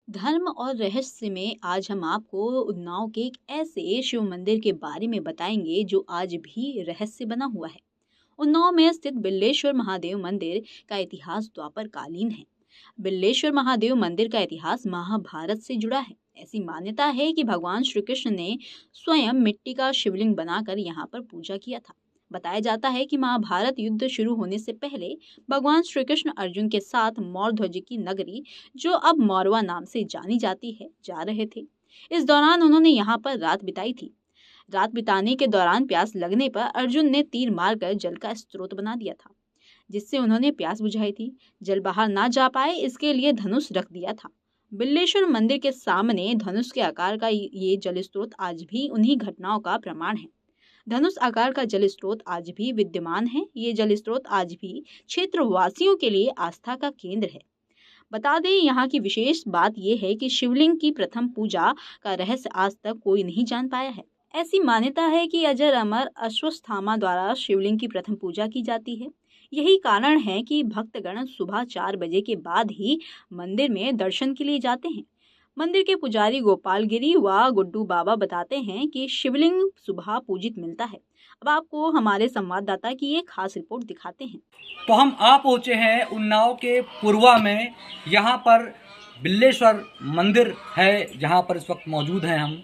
धर्म और रहस्य में आज हम आपको उन्नाव के एक ऐसे शिव मंदिर के बारे में बताएंगे जो आज भी रहस्य बना हुआ है। उन्नाव में स्थित बिल्लेश्वर महादेव मंदिर का इतिहास द्वापर कालीन है। बिल्लेश्वर महादेव मंदिर का इतिहास महाभारत से जुड़ा है। ऐसी मान्यता है कि भगवान श्री कृष्ण ने स्वयं मिट्टी का शिवलिंग बनाकर यहाँ पर पूजा किया था। बताया जाता है कि महाभारत युद्ध शुरू होने से पहले भगवान श्री कृष्ण अर्जुन के साथ मौरध्वज की नगरी, जो अब मौरवा नाम से जानी जाती है, जा रहे थे। इस दौरान उन्होंने यहाँ पर रात बिताई थी। रात बिताने के दौरान प्यास लगने पर अर्जुन ने तीर मारकर जल का स्रोत बना दिया था, जिससे उन्होंने प्यास बुझाई थी। जल बाहर ना जा पाए, इसके लिए धनुष रख दिया था। बिल्लेश्वर मंदिर के सामने धनुष के आकार का ये जल स्रोत आज भी उन्हीं घटनाओं का प्रमाण है। धनुष आकार का जल स्रोत आज भी विद्यमान है। ये जल स्रोत आज भी क्षेत्रवासियों के लिए आस्था का केंद्र है। बता दें, यहाँ की विशेष बात यह है कि शिवलिंग की प्रथम पूजा का रहस्य आज तक कोई नहीं जान पाया है। ऐसी मान्यता है कि अजर अमर अश्वत्थामा द्वारा शिवलिंग की प्रथम पूजा की जाती है। यही कारण है कि भक्तगण सुबह 4 बजे के बाद ही मंदिर में दर्शन के लिए जाते हैं। मंदिर के पुजारी गोपालगिरी व गुड्डू बाबा बताते हैं कि शिवलिंग सुबह पूजित मिलता है। अब आपको हमारे संवाददाता की एक खास रिपोर्ट दिखाते हैं। तो हम आ पहुँचे हैं उन्नाव के पूर्वा में। यहाँ पर बिल्लेश्वर मंदिर है, जहाँ पर इस वक्त मौजूद हैं। हम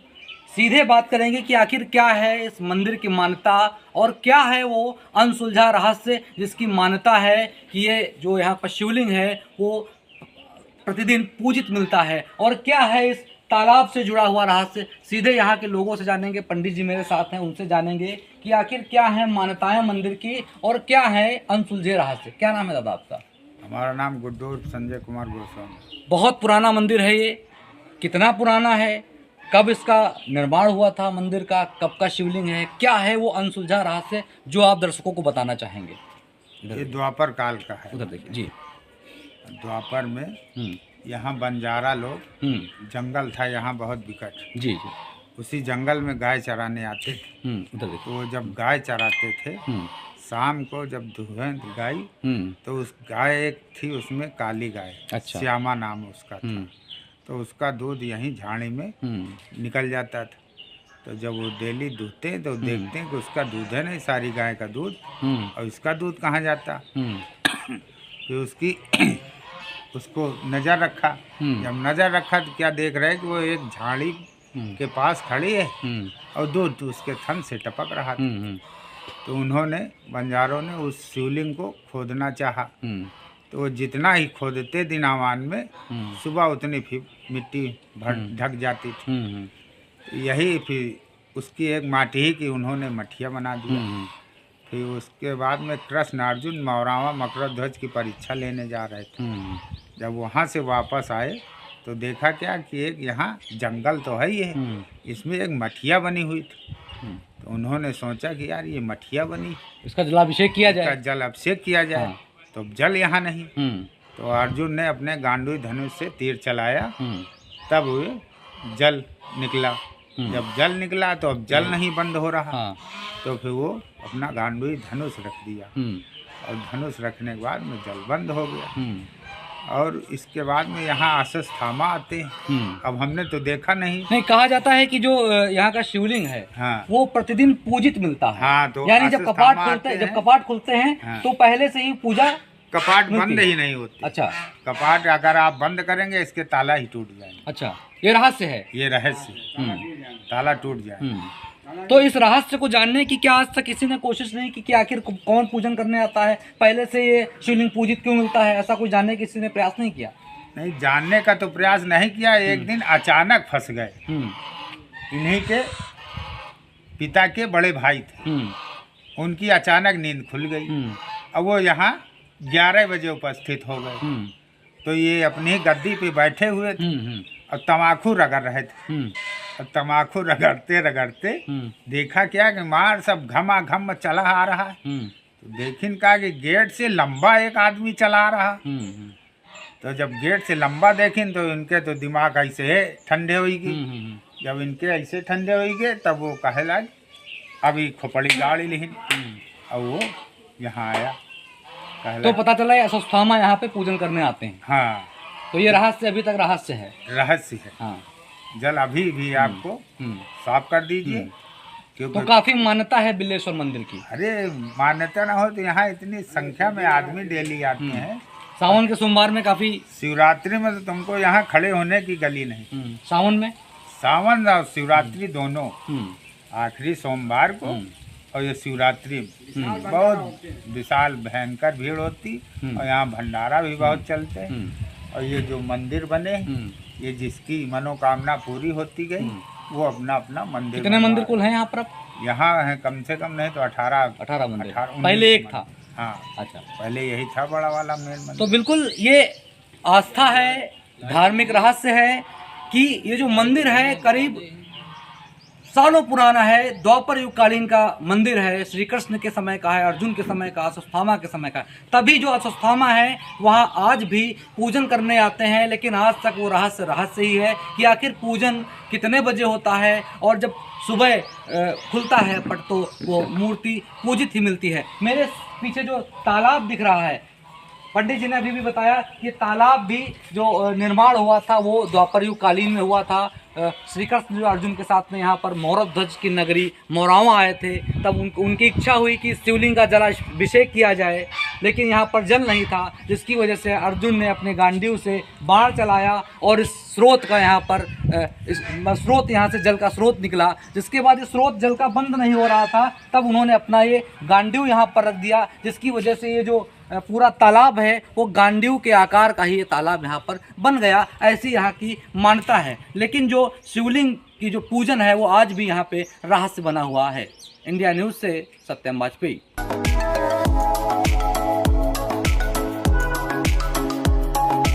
सीधे बात करेंगे कि आखिर क्या है इस मंदिर की मान्यता और क्या है वो अनसुलझा रहस्य जिसकी मान्यता है कि ये जो यहाँ पर शिवलिंग है वो प्रतिदिन पूजित मिलता है, और क्या है इस तालाब से जुड़ा हुआ रहस्य। सीधे यहाँ के लोगों से जानेंगे। पंडित जी मेरे साथ हैं, उनसे जानेंगे कि आखिर क्या है मान्यताएं मंदिर की और क्या है अनसुलझे रहस्य। क्या नाम है दादा आपका? हमारा नाम गुड्डू संजय कुमार गोस्वामी। बहुत पुराना मंदिर है ये, कितना पुराना है, कब इसका निर्माण हुआ था मंदिर का, कब का शिवलिंग है, क्या है वो अनसुलझा रहस्य जो आप दर्शकों को बताना चाहेंगे? ये द्वापर काल का है। उधर देखिए जी। द्वापर में यहाँ बंजारा लोग, जंगल था यहाँ बहुत विकट जी जी। उसी जंगल में गाय चराने आते थे। उधर देखिए। तो जब गाय चराते थे, शाम को जब दुहें गाय, तो उस गाय एक थी, उसमें काली गाय, अच्छा। श्यामा नाम उसका था। तो उसका दूध यहीं झाड़ी में निकल जाता था। तो जब वो डेली दूहते हैं तो देखते हैं कि उसका दूध है नहीं, सारी गाय का दूध, और इसका दूध कहाँ जाता। फिर उसको नज़र रखा। जब नज़र रखा तो क्या देख रहे हैं कि वो एक झाड़ी के पास खड़ी है और दूध उसके थन से टपक रहा था। तो उन्होंने, बंजारों ने, उस शिवलिंग को खोदना चाहा। तो वो जितना ही खोदते दिन आवान में, सुबह उतनी फिर मिट्टी ढक जाती थी। यही फिर उसकी एक माटी ही की उन्होंने मठिया बना दिया। फिर उसके बाद में कृष्ण अर्जुन मौरावा मकरध्वज की परीक्षा लेने जा रहे थे। जब वहाँ से वापस आए तो देखा क्या कि एक यहाँ जंगल तो है ही है, इसमें एक मठिया बनी हुई थी। तो उन्होंने सोचा कि यार ये मठिया बनी, इसका जलाभिषेक किया जाए, जल अभिषेक किया जाए। हाँ। तो जल यहाँ नहीं। तो अर्जुन ने अपने गांडूई धनुष से तीर चलाया, तब जल निकला। जब जल निकला तो अब जल नहीं बंद हो रहा। हाँ। तो फिर वो अपना गांडूई धनुष रख दिया, और धनुष रखने के बाद में जल बंद हो गया। और इसके बाद में यहाँ अश्वत्थामा आते हैं। अब हमने तो देखा नहीं। कहा जाता है कि जो यहाँ का शिवलिंग है, हाँ, वो प्रतिदिन पूजित मिलता है। हाँ, तो यानी जब कपाट खुलते हैं हाँ, तो पहले से ही पूजा, कपाट बंद ही नहीं होते। अच्छा। कपाट अगर आप बंद करेंगे इसके ताला ही टूट जाएंगे। अच्छा, ये रहस्य है। ये रहस्य, ताला टूट जाए। तो इस रहस्य को जानने की क्या आज तक किसी ने कोशिश नहीं की कि आखिर कौन पूजन करने आता है, पहले से ये शिवलिंग पूजित क्यों मिलता है, ऐसा कोई जानने की किसी ने प्रयास नहीं किया? नहीं, जानने का तो प्रयास नहीं किया। एक दिन अचानक फंस गए। इन्हीं के पिता के बड़े भाई थे, उनकी अचानक नींद खुल गई। अब वो यहाँ 11 बजे उपस्थित हो गए। तो ये अपनी गद्दी पे बैठे हुए थे और तम्बाकू रगड़ रहे थे। और तम्बाकू रगड़ते रगड़ते देखा क्या कि मार सब घमा घम चला आ रहा है। तो देखिन कहा कि गेट से लंबा एक आदमी चला आ रहा। तो जब गेट से लंबा देखें तो इनके तो दिमाग ऐसे ठंडे होगी। जब इनके ऐसे ठंडे होगी तब वो कहे लग अभी खोपड़ी गाड़ी लिहिन, और वो यहाँ आया। तो पता चला अश्वत्थामा यहाँ पे पूजन करने आते हैं। हाँ, तो ये रहस्य अभी तक रहस्य है। रहस्य है। हाँ। जल अभी भी आपको साफ कर दीजिए, क्योंकि तो काफी मान्यता है बिल्लेश्वर मंदिर की। अरे मान्यता ना हो तो यहाँ इतनी संख्या में आदमी डेली आते हैं। सावन के सोमवार में काफी, शिवरात्रि में तो तुमको यहाँ खड़े होने की गली नहीं। सावन में, सावन और शिवरात्रि दोनों, आखिरी सोमवार को और ये शिवरात्रि बहुत विशाल भयंकर भीड़ होती, और यहाँ भंडारा भी बहुत चलते हैं। और ये जो मंदिर बने, ये जिसकी मनोकामना पूरी होती गई वो अपना अपना मंदिर। कितने मंदिर कुल हैं यहाँ पर? यहाँ है कम से कम नहीं तो 18 मंदिर। पहले एक था। हाँ, अच्छा, पहले यही था बड़ा वाला मेन मंदिर। तो बिल्कुल ये आस्था है, धार्मिक रहस्य है कि ये जो मंदिर है करीब सालों पुराना है। द्वापर युग कालीन का मंदिर है, श्री कृष्ण के समय का है, अर्जुन के समय का, अश्वत्थामा के समय का। तभी जो अश्वत्थामा है वहाँ आज भी पूजन करने आते हैं, लेकिन आज तक वो रहस्य ही है कि आखिर पूजन कितने बजे होता है। और जब सुबह खुलता है पट तो वो मूर्ति पूजित ही मिलती है। मेरे पीछे जो तालाब दिख रहा है, पंडित जी ने अभी भी बताया कि तालाब भी जो निर्माण हुआ था वो द्वापर युग कालीन में हुआ था। श्री कृष्ण जो अर्जुन के साथ में यहाँ पर मौरव ध्वज की नगरी मौरावा आए थे, तब उनकी इच्छा हुई कि शिवलिंग का जलाभिषेक किया जाए, लेकिन यहाँ पर जल नहीं था, जिसकी वजह से अर्जुन ने अपने गांडीव से बाण चलाया और इस स्रोत का यहाँ पर स्रोत यहाँ से जल का स्रोत निकला। जिसके बाद इस स्रोत जल का बंद नहीं हो रहा था, तब उन्होंने अपना ये गांडीव यहाँ पर रख दिया, जिसकी वजह से ये जो पूरा तालाब है वो गांडीव के आकार का ही ये तालाब यहाँ पर बन गया। ऐसी यहाँ की मान्यता है। लेकिन जो शिवलिंग की जो पूजन है वो आज भी यहाँ पे रहस्य बना हुआ है। इंडिया न्यूज़ से सत्यम वाजपेयी।